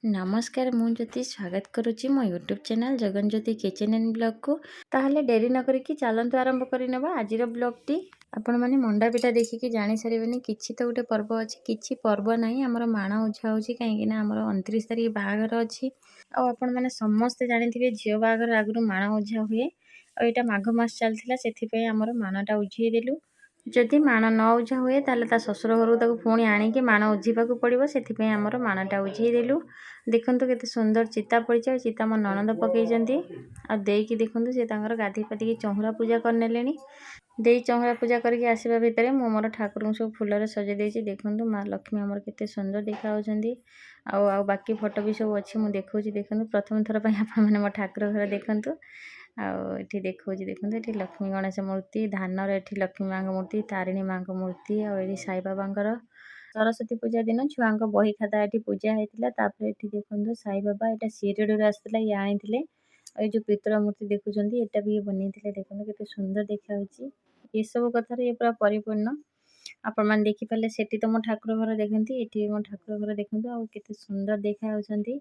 नमस्कार ମୁଁ ଜ୍ୟୋତି ସ୍ୱାଗତ କରୁଛି ମୋ ୟୁଟ୍ୟୁବ୍ ଚ୍ୟାନେଲ୍ ଜଗନ୍ଜ୍ୟୋତି କିଚେନ୍ ଆଣ୍ଡ ବ୍ଲଗ୍କୁ। ତାହେଲେ ଡେରି ନ କରିକି ଚାଲନ୍ତୁ ଆରମ୍ଭ କରିନେବା ଆଜିର ବ୍ଲଗ୍ଟି। ଆପଣମାନେ ମଣ୍ଡା ପିଠା ଦେଖିକି ଜାଣିସାରିବେନି କିଛି ତ ଗୋଟେ ପର୍ବ ଅଛି। କିଛି ପର୍ବ ନାହିଁ, ଆମର ମାଣ ଓଝା ହେଉଛି କାହିଁକିନା ଆମର 29 ତାରିଖ ବାହାଘର ଅଛି। ଆଉ ଆପଣମାନେ ସମସ୍ତେ ଜାଣିଥିବେ ଝିଅ ବାହାଘର ଆଗରୁ ମାଣ ଓଝା ହୁଏ। ଆଉ ଏଇଟା ମାଘ ମାସ ଚାଲିଥିଲା, ସେଥିପାଇଁ ଆମର ମାଣଟା ଉଝେଇ ଦେଲୁ। ଯଦି ମାଣ ନ ଉଝା ହୁଏ ତାହେଲେ ତା ଶ୍ୱଶୁର ଘରକୁ ତାକୁ ପୁଣି ଆଣିକି ମାଣ ଉଝିବାକୁ ପଡ଼ିବ, ସେଥିପାଇଁ ଆମର ମାଣଟା ଉଝେଇ ଦେଲୁ। ଦେଖନ୍ତୁ କେତେ ସୁନ୍ଦର ଚିତା ପଡ଼ିଛି, ଆଉ ଚିତା ମୋ ନଣନ୍ଦ ପକେଇଛନ୍ତି। ଆଉ ଦେଇକି ଦେଖନ୍ତୁ ସେ ତାଙ୍କର ଗାଧୋଇ ପାଧିକି ଚଉଁରା ପୂଜା କରିନେଲେଣି। ଦେଇ ଚଉଁରା ପୂଜା କରିକି ଆସିବା ଭିତରେ ମୁଁ ମୋର ଠାକୁରଙ୍କୁ ସବୁ ଫୁଲରେ ସଜେଇ ଦେଇଛି। ଦେଖନ୍ତୁ ମା ଲକ୍ଷ୍ମୀ ଆମର କେତେ ସୁନ୍ଦର ଦେଖାଯାଉଛନ୍ତି। ଆଉ ବାକି ଫଟୋ ବି ସବୁ ଅଛି, ମୁଁ ଦେଖାଉଛି। ଦେଖନ୍ତୁ ପ୍ରଥମ ଥର ପାଇଁ ଆପଣମାନେ ମୋ ଠାକୁର ଘର ଦେଖନ୍ତୁ। ଆଉ ଏଠି ଦେଖାଉଛି, ଦେଖନ୍ତୁ ଏଠି ଲକ୍ଷ୍ମୀ ଗଣେଶ ମୂର୍ତ୍ତି, ଧାନର ଏଠି ଲକ୍ଷ୍ମୀ ମାଙ୍କ ମୂର୍ତ୍ତି, ତାରିଣୀ ମାଙ୍କ ମୂର୍ତ୍ତି, ଆଉ ଏଠି ସାଇବାବାଙ୍କର। ସରସ୍ୱତୀ ପୂଜା ଦିନ ଛୁଆଙ୍କ ବହି ଖାତା ଏଠି ପୂଜା ହେଇଥିଲା। ତାପରେ ଏଠି ଦେଖନ୍ତୁ ସାଇବାବା, ଏଇଟା ଶିରଡିରୁ ଆସିଥିଲା, ଇଏ ଆଣିଥିଲେ। ଆଉ ଏଇ ଯେଉଁ ପିତ୍ତଳ ମୂର୍ତ୍ତି ଦେଖୁଛନ୍ତି ଏଇଟା ବି ଇଏ ବନେଇଥିଲେ। ଦେଖନ୍ତୁ କେତେ ସୁନ୍ଦର ଦେଖାଯାଉଛି। ଏସବୁ କଥାରେ ଇଏ ପୁରା ପରିପୂର୍ଣ୍ଣ। ଆପଣମାନେ ଦେଖିପାରିଲେ ସେଠି ତ ମୋ ଠାକୁର ଘର ଦେଖନ୍ତି, ଏଠି ମୋ ଠାକୁର ଘର ଦେଖନ୍ତୁ, ଆଉ କେତେ ସୁନ୍ଦର ଦେଖାଯାଉଛନ୍ତି।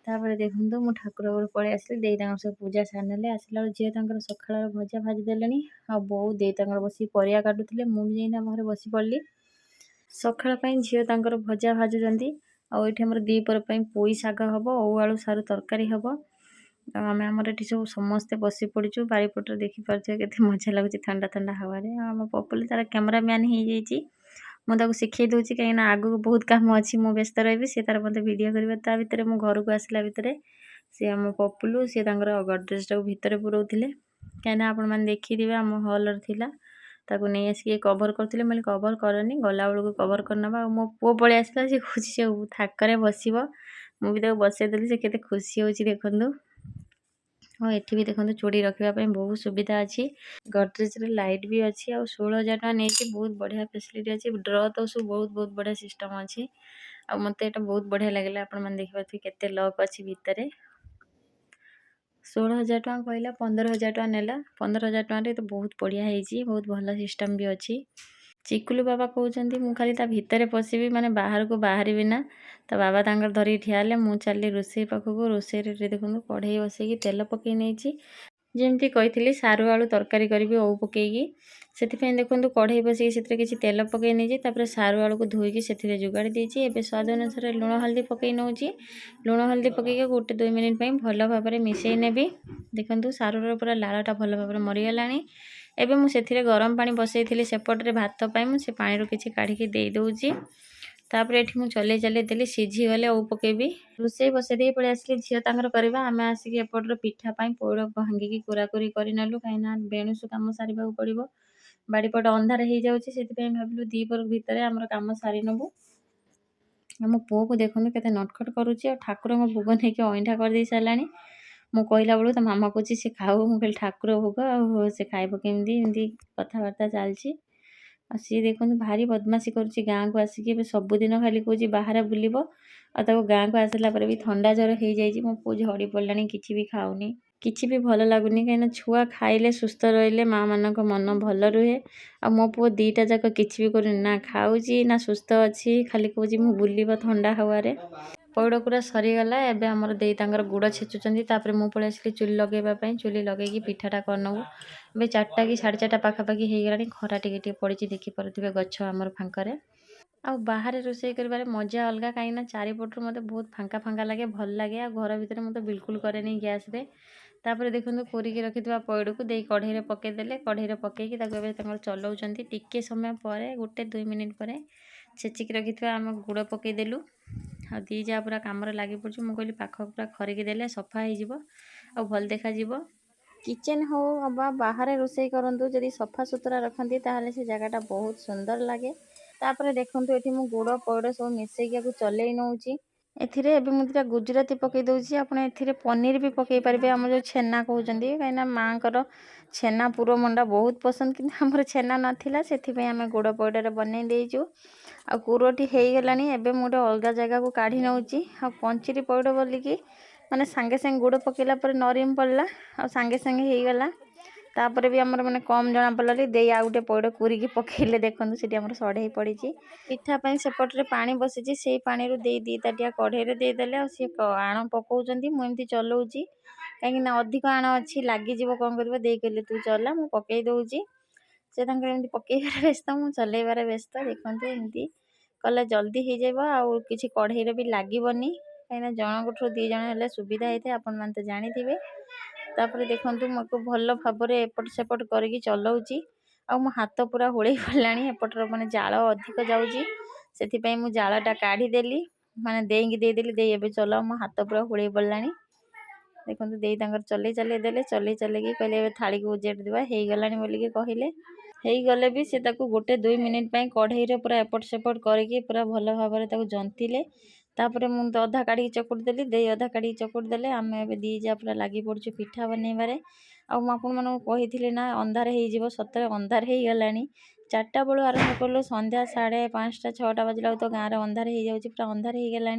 ତାପରେ ଦେଖନ୍ତୁ ମୁଁ ଠାକୁର ଘରୁ ପଳେଇ ଆସିଲି। ଦେଇ ତାଙ୍କର ସବୁ ପୂଜା ସାରିନେଲେ। ଆସିଲା ବେଳକୁ ଝିଅ ତାଙ୍କର ସକାଳର ଭଜା ଭାଜି ଦେଲେଣି। ଆଉ ବୋଉ ଦେଇ ତାଙ୍କର ବସିକି ପରିବା କାଟୁଥିଲେ, ମୁଁ ବି ଯାଇ ତାଙ୍କ ଘରେ ବସି ପଡ଼ିଲି। ସକାଳ ପାଇଁ ଝିଅ ତାଙ୍କର ଭଜା ଭାଜୁଛନ୍ତି। ଆଉ ଏଠି ଆମର ଦ୍ୱିପହର ପାଇଁ ପୋଇ ଶାଗ ହେବ, ଓଉ ଆଳୁ ସାରୁ ତରକାରୀ ହେବ। ଆଉ ଆମେ ଆମର ଏଠି ସବୁ ସମସ୍ତେ ବସି ପଡ଼ିଛୁ। ବାରିପଟରେ ଦେଖିପାରୁଥିବେ କେତେ ମଜା ଲାଗୁଛି ଥଣ୍ଡା ଥଣ୍ଡା ହାୱାରେ। ଆଉ ଆମ ପପୁଲି ତାର କ୍ୟାମେରାମ୍ୟାନ୍ ହେଇଯାଇଛି। ମୁଁ ତାକୁ ଶିଖେଇ ଦେଉଛି କାହିଁକିନା ଆଗକୁ ବହୁତ କାମ ଅଛି, ମୁଁ ବ୍ୟସ୍ତ ରହିବି, ସେ ତାର ମୋତେ ଭିଡ଼ିଓ କରିବ। ତା ଭିତରେ ମୁଁ ଘରକୁ ଆସିଲା ଭିତରେ ସେ ଆମ ପପୁଲୁ ସେ ତାଙ୍କର ଗଡ଼ରେଜଟାକୁ ଭିତରେ ପୁରଉଥିଲେ, କାହିଁକିନା ଆପଣମାନେ ଦେଖିଥିବେ ଆମ ହଲ୍ରେ ଥିଲା। ତାକୁ ନେଇ ଆସିକି କଭର୍ କରୁଥିଲେ। ମୁଁ କହିଲି କଭର୍ କରନି, ଗଲାବେଳକୁ କଭର୍ କରିନେବା। ଆଉ ମୋ ପୁଅ ପଳେଇ ଆସିଲା, ସେ କହୁଛି ସେ ଥାକରେ ବସିବ। ମୁଁ ବି ତାକୁ ବସେଇ ଦେଲି, ସେ କେତେ ଖୁସି ହେଉଛି ଦେଖନ୍ତୁ। ଆଉ ଏଠି ବି ଦେଖନ୍ତୁ ଚୁଡ଼ି ରଖିବା ପାଇଁ ବହୁତ ସୁବିଧା ଅଛି। ଗଡ଼ରେଜରେ ଲାଇଟ୍ ବି ଅଛି। ଆଉ 16,000 ଟଙ୍କା ନେଇଛି, ବହୁତ ବଢ଼ିଆ ଫ୍ୟାସିଲିଟି ଅଛି। ଡ୍ର ତ ସବୁ ବହୁତ ବଢ଼ିଆ ସିଷ୍ଟମ୍ ଅଛି। ଆଉ ମୋତେ ଏଇଟା ବହୁତ ବଢ଼ିଆ ଲାଗିଲା। ଆପଣମାନେ ଦେଖିପାରୁଥିବେ କେତେ ଲକ୍ ଅଛି ଭିତରେ। 16,000 ଟଙ୍କା କହିଲା, 15,000 ଟଙ୍କା ନେଲା। 15,000 ଟଙ୍କାରେ ତ ବହୁତ ବଢ଼ିଆ ହେଇଛି, ବହୁତ ଭଲ ସିଷ୍ଟମ୍ ବି ଅଛି। ଚିକୁଲୁ ବାବା କହୁଛନ୍ତି ମୁଁ ଖାଲି ତା ଭିତରେ ପଶିବି, ମାନେ ବାହାରକୁ ବାହାରିବି ନା। ତା ବାବା ତାଙ୍କର ଧରିକି ଠିଆ ହେଲେ, ମୁଁ ଚାଲିଲି ରୋଷେଇ ପାଖକୁ। ରୋଷେଇରେ ଦେଖନ୍ତୁ କଢ଼େଇ ବସେଇକି ତେଲ ପକେଇ ନେଇଛି। ଯେମିତି କହିଥିଲି ସାରୁ ଆଳୁ ତରକାରୀ କରିବି ଓଉ ପକେଇକି, ସେଥିପାଇଁ ଦେଖନ୍ତୁ କଢ଼େଇ ବସେଇକି ସେଥିରେ କିଛି ତେଲ ପକେଇ ନେଇଛି। ତାପରେ ସାରୁ ଆଳୁକୁ ଧୋଇକି ସେଥିରେ ଯୋଗାଡ଼ି ଦେଇଛି। ଏବେ ସ୍ୱାଦ ଅନୁସାରେ ଲୁଣ ହଳଦୀ ପକେଇ ନେଉଛି। ଲୁଣ ହଳଦୀ ପକେଇକି 1-2 ମିନିଟ୍ ପାଇଁ ଭଲ ଭାବରେ ମିଶାଇ ନେବି। ଦେଖନ୍ତୁ ସାରୁର ପୁରା ଲାଳଟା ଭଲ ଭାବରେ ମରିଗଲାଣି। ଏବେ ମୁଁ ସେଥିରେ ଗରମ ପାଣି ବସେଇଥିଲି ସେପଟରେ ଭାତ ପାଇଁ, ମୁଁ ସେ ପାଣିରୁ କିଛି କାଢ଼ିକି ଦେଇ ଦେଉଛି। ତାପରେ ଏଠି ମୁଁ ଚଲେଇ ଦେଲି, ସିଝିଗଲେ ଓଉ ପକେଇବି। ରୋଷେଇ ବସେଇ ଦେଇ ପଳେଇ ଆସିଲି, ଝିଅ ତାଙ୍କର କରିବା। ଆମେ ଆସିକି ଏପଟର ପିଠା ପାଇଁ ପୋଡ଼ ଭାଙ୍ଗିକି କୁରାକୁରି କରିନେଲୁ, କାହିଁକିନା ବେଣୁସୁ କାମ ସାରିବାକୁ ପଡ଼ିବ। ବାଡ଼ିପଟ ଅନ୍ଧାର ହେଇଯାଉଛି, ସେଥିପାଇଁ ଭାବିଲୁ ଦ୍ୱିପହର ଭିତରେ ଆମର କାମ ସାରି ନେବୁ। ଆମ ପୁଅକୁ ଦେଖନ୍ତୁ କେତେ ନଟଖଟ କରୁଛି। ଆଉ ଠାକୁରଙ୍କ ଭୋଗ ନେଇକି ଅଇଁଠା କରିଦେଇ ସାରିଲାଣି। ମୁଁ କହିଲା ବେଳକୁ ତା ମାମା କହୁଛି ସେ ଖାଉ। ମୁଁ କହିଲି ଠାକୁର ଭୋଗ ଆଉ ସେ ଖାଇବ କେମିତି, ଏମିତି କଥାବାର୍ତ୍ତା ଚାଲିଛି। ଆଉ ସିଏ ଦେଖନ୍ତୁ ଭାରି ବଦମାସି କରୁଛି ଗାଁକୁ ଆସିକି। ଏବେ ସବୁଦିନ ଖାଲି କହୁଛି ବାହାରେ ବୁଲିବ। ଆଉ ତାକୁ ଗାଁକୁ ଆସିଲା ପରେ ବି ଥଣ୍ଡା ଜ୍ୱର ହେଇଯାଇଛି। ମୋ ପୁଅ ଝଡ଼ି ପଡ଼ିଲାଣି, କିଛି ବି ଖାଉନି, କିଛି ବି ଭଲ ଲାଗୁନି। କାହିଁକିନା ଛୁଆ ଖାଇଲେ ସୁସ୍ଥ ରହିଲେ ମାଆମାନଙ୍କ ମନ ଭଲ ରୁହେ। ଆଉ ମୋ ପୁଅ ଦୁଇଟା ଯାକ କିଛି ବି କରୁନି, ନା ଖାଉଛି ନା ସୁସ୍ଥ ଅଛି, ଖାଲି କହୁଛି ମୁଁ ବୁଲିବ ଥଣ୍ଡା ହାୱାରେ। ପଇଡ଼ ପୁରା ସରିଗଲା। ଏବେ ଆମର ଦେଇ ତାଙ୍କର ଗୁଡ଼ ଛେଚୁଛନ୍ତି। ତାପରେ ମୁଁ ପଳେଇ ଆସିଲି ଚୁଲି ଲଗାଇବା ପାଇଁ। ଚୁଲି ଲଗେଇକି ପିଠାଟା କରିନେବୁ। ଏବେ 4ଟା କି 4:30 ପାଖାପାଖି ହେଇଗଲାଣି। ଖରା ଟିକେ ପଡ଼ିଛି, ଦେଖିପାରୁଥିବେ ଗଛ ଆମର ଫାଙ୍କରେ। ଆଉ ବାହାରେ ରୋଷେଇ କରିବାରେ ମଜା ଅଲଗା, କାହିଁକିନା ଚାରିପଟରୁ ମୋତେ ବହୁତ ଫାଙ୍କା ଫାଙ୍କା ଲାଗେ, ଭଲ ଲାଗେ। ଆଉ ଘର ଭିତରେ ମୁଁ ତ ବିଲକୁଲ କରେନି ଗ୍ୟାସ୍ରେ। ତାପରେ ଦେଖନ୍ତୁ କୋରିକି ରଖିଥିବା ପଇଡ଼କୁ ଦେଇ କଢ଼େଇରେ ପକେଇଦେଲେ। କଢ଼େଇରେ ପକେଇକି ତାକୁ ଏବେ ତାଙ୍କର ଚଲାଉଛନ୍ତି। ଟିକେ ସମୟ ପରେ 1-2 ମିନିଟ୍ ପରେ ଛେଚିକି ରଖିଥିବା ଆମେ ଗୁଡ଼ ପକେଇଦେଲୁ। ଆଉ ଦୁଇ ଯା ପୁରା କାମରେ ଲାଗି ପଡ଼ୁଛୁ। ମୁଁ କହିଲି ପାଖ ପୁରା ଖରିକି ଦେଲେ ସଫା ହେଇଯିବ, ଆଉ ଭଲ ଦେଖାଯିବ। କିଚେନ୍ ହଉ ବା ବାହାରେ ରୋଷେଇ କରନ୍ତୁ, ଯଦି ସଫା ସୁତୁରା ରଖନ୍ତି ତାହେଲେ ସେ ଜାଗାଟା ବହୁତ ସୁନ୍ଦର ଲାଗେ। ତାପରେ ଦେଖନ୍ତୁ ଏଠି ମୁଁ ଗୁଡ଼ ପଇଡ଼ ସବୁ ମିଶାଇକି ଆକୁ ଚଲେଇ ନେଉଛି। ଏଥିରେ ଏବେ ମୁଁ ଦୁଇଟା ଗୁଜୁରାତି ପକେଇ ଦେଉଛି। ଆପଣ ଏଥିରେ ପନିର ବି ପକେଇ ପାରିବେ, ଆମର ଯେଉଁ ଛେନା କହୁଛନ୍ତି, କାହିଁକିନା ମାଆଙ୍କର ଛେନା ପୁର ମଣ୍ଡା ବହୁତ ପସନ୍ଦ। କିନ୍ତୁ ଆମର ଛେନା ନଥିଲା, ସେଥିପାଇଁ ଆମେ ଗୁଡ଼ ପଇଡ଼ରେ ବନେଇ ଦେଇଛୁ। ଆଉ କୁରଟି ହେଇଗଲାଣି। ଏବେ ମୁଁ ଗୋଟେ ଅଲଗା ଜାଗାକୁ କାଢ଼ି ନେଉଛି। ଆଉ ପଞ୍ଚିରି ପଇଡ଼ ବୋଲିକି ମାନେ ସାଙ୍ଗେ ସାଙ୍ଗେ ଗୁଡ଼ ପକେଇଲା ପରେ ନରମ ପଡ଼ିଲା, ଆଉ ସାଙ୍ଗେ ସାଙ୍ଗେ ହେଇଗଲା। तापर भी आमर मैंने कम जना पड़े दे आ गए पौड़ कूरिकी पकड़े देखो सीटी आम सढ़े पड़ी पिठापी सेपटे पानी बसी से पानी दे दी ताटिया कढ़े देदेले सी आण पकाउंट मुझे चलाऊँगी कहीं अधिक आण अच्छी लगिज कौन कर कहले तू चला मुझे पकई दौची से पकईबार व्यस्त मुझे चलैबार व्यस्त देखते एमती कले जल्दी हो जाए आउ कि कढ़ई भी लगनी कहीं जनक दी जन है सुविधा होता है आपण मैंने तो जानी तापर देखूँ मुझे भल भाव एपट सेपट करके चलाऊँगी आ मो हाथ पूरा होड़े पड़ा एपटर माने जाल अधिक जाऊँगी से मुझे जालटा काढ़ीदेली माने देकी देदेली दे ए चलाओ मो हाथ पूरा होड़े पड़ा देखो दे चल चल देले चल चलैकी कहले थाली को उजेड़ देवा हो गला बोलिकी कहले हो गले भी से गोटे 2 मिनिट कढ़ई पूरा एपट सेपट करके पूरा भल भाव जंतिले तापर मुझे अधा काढ़ी चकुट देली दे अधा काढ़ी चकुट देले आम ए दीजा पूरा लगी पड़ू पिठा बनइबारे आपी ना अंधार हो सतरे अंधार हो गला 4टा बेलू आरंभ कलु संध्या 5:30 6टा बजला तो गाँव में अंधार हो जाऊँगी पूरा अंधार हो गला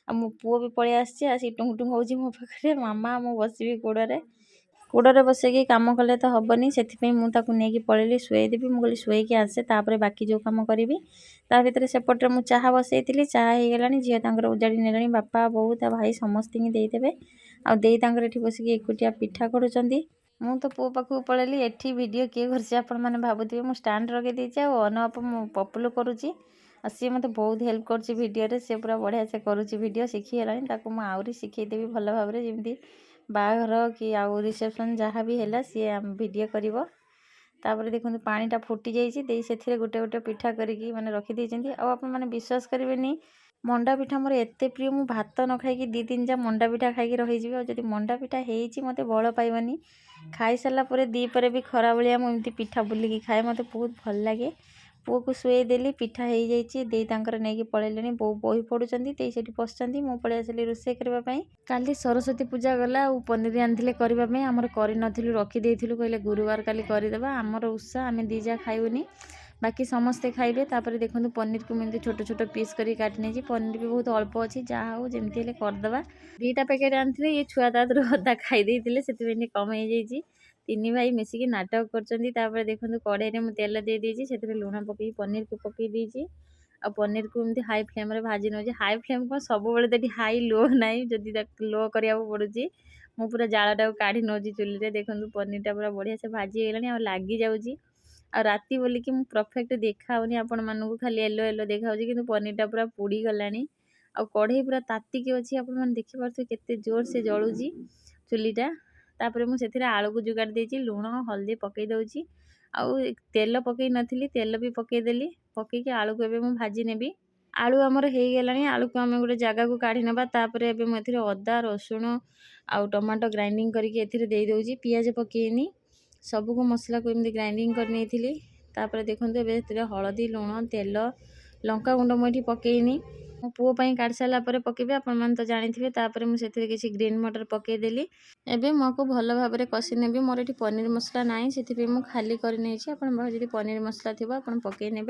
मो पुओ भी पलि आसी टुंग टुंग हो मो पाखे मामा मु बसबी गोड़े बसैकी कम कले तो हेनी से मुझे पलैली शुएदेवी मुझे शुएकी आसे तापर बाकी जो कम करी ता भर सेपटे मुझे चाह बसई चाह हो गला झील उजाड़ी ने बापा बोऊ ता भाई समस्त देदेवे आदे बसिक एकुटिया पिठा करुँच मु तो पुओ पाखक पलैली एठी वीडियो किए कर आपण मैंने भावुवे मुझे स्टाण्ड रखे देती अनअप पपुलु करुँची सी मत बहुत हेल्प कर भिडियो सी पूरा बढ़िया से करुँची वीडियो शिखीगला मुझे शिखेदेवी भल भाव जमी बाहर कि आउ रिसेप्शन जहाँ भी है सी वीडियो कर तापर देखो पानीटा फुटी जाइए से गोटे गोटे पिठा करी मैंने रखीदे आपने विश्वास करेंगे मंडा पिठा मोर एत प्रिय मु भात न खाई 2-3 जा मंडा पिठा खाई रही और जब मंडा पिठा हो मत बल पाइबनी खाई सारापर दीपर भी खरा भाया मुझे पिठा बुलिकी खाए मत बहुत भल लगे पुओ को शुए देली पिठा हो जाइए दे नहीं पलैले बो बही पढ़ुंट से बसुँच मु पलि आसली रोषे करने काली सरस्वती पूजा गला और पनीर आनी करने आमर कर रखीदे कहले गुरुवार काली करदेवा आमर उत्साह आम दीजा खाइबुनी बाकी समस्ते खाइबे तापर देखो पनीर को मुझे छोट छोट पीस कर काटने पनीर भी बहुत अल्प अच्छी जहाँ हो जमी करदे 2टा पैकेट आनी ये छुआ तादर अदा खाई से कम हो जाइए 3 भाई मिसिकी नाटक कर देखो कड़े में तेल दे देती से लुण पकई पनीर को पकई देती आ पनीर को एमती हाई फ्लेम भाजी नौ हाई फ्लेम को सब बड़े हाई लो ना जदि लो करा पड़ी मु पूरा जालटा काढ़ी नौ चुली देखो पनीरटा पूरा बढ़िया से भाजी गला लगी जाऊँगी आ राति बोलिकी मु परफेक्ट देखाऊनी आपण मानू खाली येलो येलो देखा कि पनीरटा पूरा पोड़ी गला आ कढ़ई पूरा तातिकी अच्छी आपने देखिपे केते जोर से जलुची चुलीटा तापर मुझे आलू को जुगाड़ देती लुण हल्दी पकई दौची आउ तेल पकई नथी तेल भी पकईदेली पकईकी आलू को एबे भाजी नेबी आलू आमर हो गला आलू को आम गोटे जगह को काढ़ी नवा तापर एबे मुझे अदा रसुण आउ टमाटो ग्राइंडिंग करके दे दौची पियाज पकईनी सबको मसला को एमती ग्राइंडिंग कर नहीं तापर देखो ए हलदी लुण तेल लंका गुंड मुझे पकईनी मो पुओ काट सारा पकेबे आपण मैंने तो जानी तापर मुझे किसी ग्रीन मटर पकईदेली एबे मो को भल भाव कषि नेबी मोर ये पनीर मसला ना से मुझे खाली कर पनीर मसला थी आप पकई ने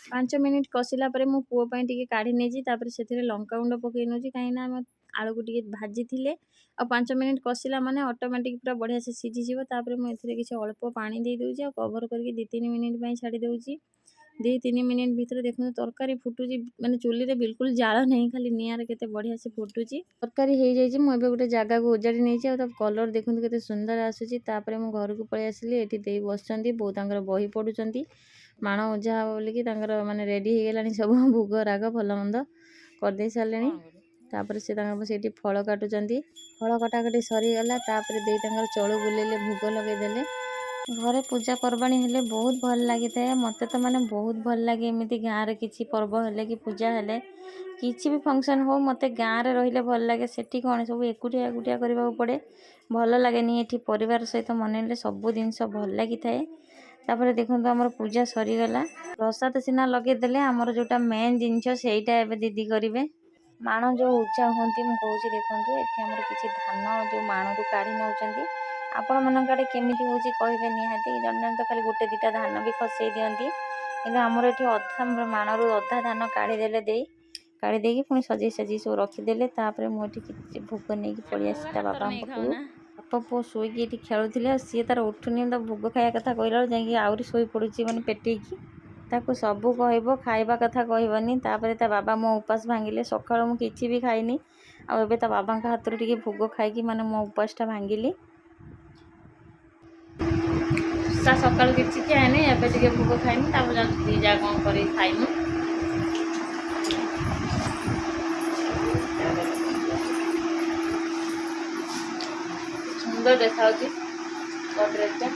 5 मिनिट कषिला मो पुओ टे काढ़ी नहीं से लंका गुंड पकई नौ कहीं आलू को टे भाजी थे आ 5 मिनिट कषिला माने ऑटोमेटिक पूरा बढ़िया से सीझीज मुझे किसी अल्प पानी दे दूसरी कवर करके 2-3 मिनिट छाड़ी दूसरी 2-3 मिनिट भीतर देखो तरकारी फुटुची माने चुली रे बिल्कुल जाल नहीं खाली निआर केते बढ़िया से फुटुची तरकारी हो जाइए मुझे गोटे जगह को उजाड़ी नहीं कलर देखो केते सुंदर आसूची तापर मु घर को पलि आसली एठी दे बसचंती बो तांकर बही पढुचंती माण उजा बोलिकी तांकर माने रेडी हो गलानी सब भोग राग भल मंद कर दे सारलेनी तापर से तांकर सेठी फल काटुचंती फल कटाकटी सरीगला तापर दे तांकर चलू बुलेले भोग लगे देले घरे पूजा पर्वाणी हेले बहुत भल लगी था मत तो माने बहुत भल लगे एमती गाँव में किसी पर्व हेले कि पूजा हेले किसी भी फंक्शन हो मत गाँव में रहिले भल लगे सेठी कौन सब एकुटिया एकुटिया करने पड़े भल लगे ये परिवार सहित मनइले सब जिनस भल लगी थाए तापर देखो आमर पूजा सरीगला प्रसाद सीना लगेदेले आमर जोटा मेन जिनस सेटा एबे दीदी करेंगे माण जो उचा हूँ मुझे देखो ये किसी धान जो माण रू काढ़ी नौ आपण मन आड़े केमी हूँ कहे निहाती जन जन तो खाली गोटे 2टा धान भी खसई दिखती कि आमर ये अधा माणु अधा धान काढ़ीदेले काढ़ी पुणी सजे सजे सब रखीदे मुझे भोग नहीं पलि आसा बाबा पाखु ବାପ ପୁଅ ଶୋଇକି ଏଠି ଖେଳୁଥିଲେ ଆଉ ସିଏ ତାର ଉଠୁନି ତ ଭୋଗ ଖାଇବା କଥା କହିଲା ବେଳକୁ ଯାଇକି ଆହୁରି ଶୋଇ ପଡ଼ୁଛି ମାନେ ପେଟେଇକି। ତାକୁ ସବୁ କହିବ ଖାଇବା କଥା କହିବନି। ତାପରେ ତା ବାବା ମୋ ଉପାସ ଭାଙ୍ଗିଲେ। ସକାଳୁ ମୁଁ କିଛି ବି ଖାଇନି ଆଉ ଏବେ ତା ବାବାଙ୍କ ହାତରୁ ଟିକେ ଭୋଗ ଖାଇକି ମାନେ ମୋ ଉପାସଟା ଭାଙ୍ଗିଲି। ସକାଳୁ କିଛି ଖିଆନି ଏବେ ଟିକେ ଭୋଗ ଖାଇନି ତାପରେ ଯାଉଛି ଦି ଯା କ'ଣ କରିକି ଖାଇମୁ। ସୁନ୍ଦର ଦେଖାଯାଉଛି ଗଡ୍ରେଜଟା।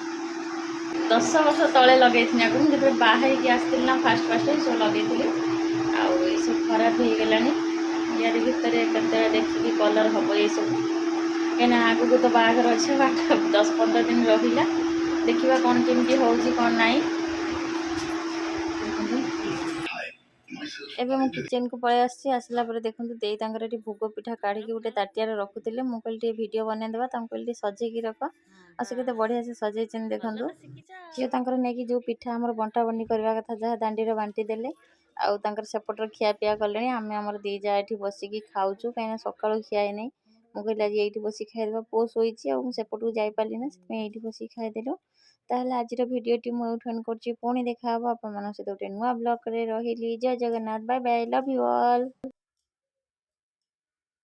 10 ବର୍ଷ ତଳେ ଲଗେଇଥିଲି ଆଗରୁ ମୁଁ ଯେତେବେଳେ ବାହା ହେଇକି ଆସିଥିଲି ନା ଫାଷ୍ଟ ଏସବୁ ଲଗେଇଥିଲି ଆଉ ଏଇସବୁ ଖରାପ ହେଇଗଲାଣି। ୟାରି ଭିତରେ କେତେବେଳେ ଦେଖିକି କଲର୍ ହେବ ଏଇସବୁ କାହିଁକିନା ଆଗକୁ ତ ବାହାଘର ଅଛି 10-15 ଦିନ ରହିଲା ଦେଖିବା କ'ଣ କେମିତି ହେଉଛି କ'ଣ ନାହିଁ। ଏବେ ମୁଁ କିଚେନକୁ ପଳେଇ ଆସିଛି। ଆସିଲା ପରେ ଦେଖନ୍ତୁ ଦେଇ ତାଙ୍କର ଏଠି ଭୋଗ ପିଠା କାଢ଼ିକି ଗୋଟେ ତାଟିଆରେ ରଖୁଥିଲେ। ମୁଁ କହିଲି ଟିକେ ଭିଡ଼ିଓ ବନେଇଦେବା ତାଙ୍କୁ କହିଲି ଟିକେ ସଜେଇକି ରଖ ଆଉ ସେ କେତେ ବଢ଼ିଆ ସେ ସଜେଇଛନ୍ତି ଦେଖନ୍ତୁ। ସିଏ ତାଙ୍କର ନେଇକି ଯେଉଁ ପିଠା ଆମର ବଣ୍ଟା ବଣ୍ଟି କରିବା କଥା ଯାହା ଦାଣ୍ଡିରେ ବାଣ୍ଟି ଦେଲେ ଆଉ ତାଙ୍କର ସେପଟରେ ଖିଆପିଆ କଲେଣି। ଆମେ ଆମର ଦି ଯା ଏଠି ବସିକି ଖାଉଛୁ କାହିଁକିନା ସକାଳୁ ଖିଆ ହେଇନାହିଁ। ମୁଁ କହିଲି ଆଜି ଏଇଠି ବସିକି ଖାଇଦେବା। ପୁଅ ଶୋଇଛି ଆଉ ମୁଁ ସେପଟକୁ ଯାଇପାରିଲି ନା ସେଥିପାଇଁ ଏଇଠି ବସିକି ଖାଇଦେଲୁ। ତାହେଲେ ଆଜିର ଭିଡ଼ିଓଟି ମୁଁ ଏଇଠୁ ଏଣ୍ଡ କରୁଛି। ପୁଣି ଦେଖାହେବ ଆପଣମାନଙ୍କ ସହିତ ଗୋଟେ ନୂଆ ବ୍ଲଗ୍ରେ। ରହିଲି। ଜୟ Jagannath. Bye bye. Love you all.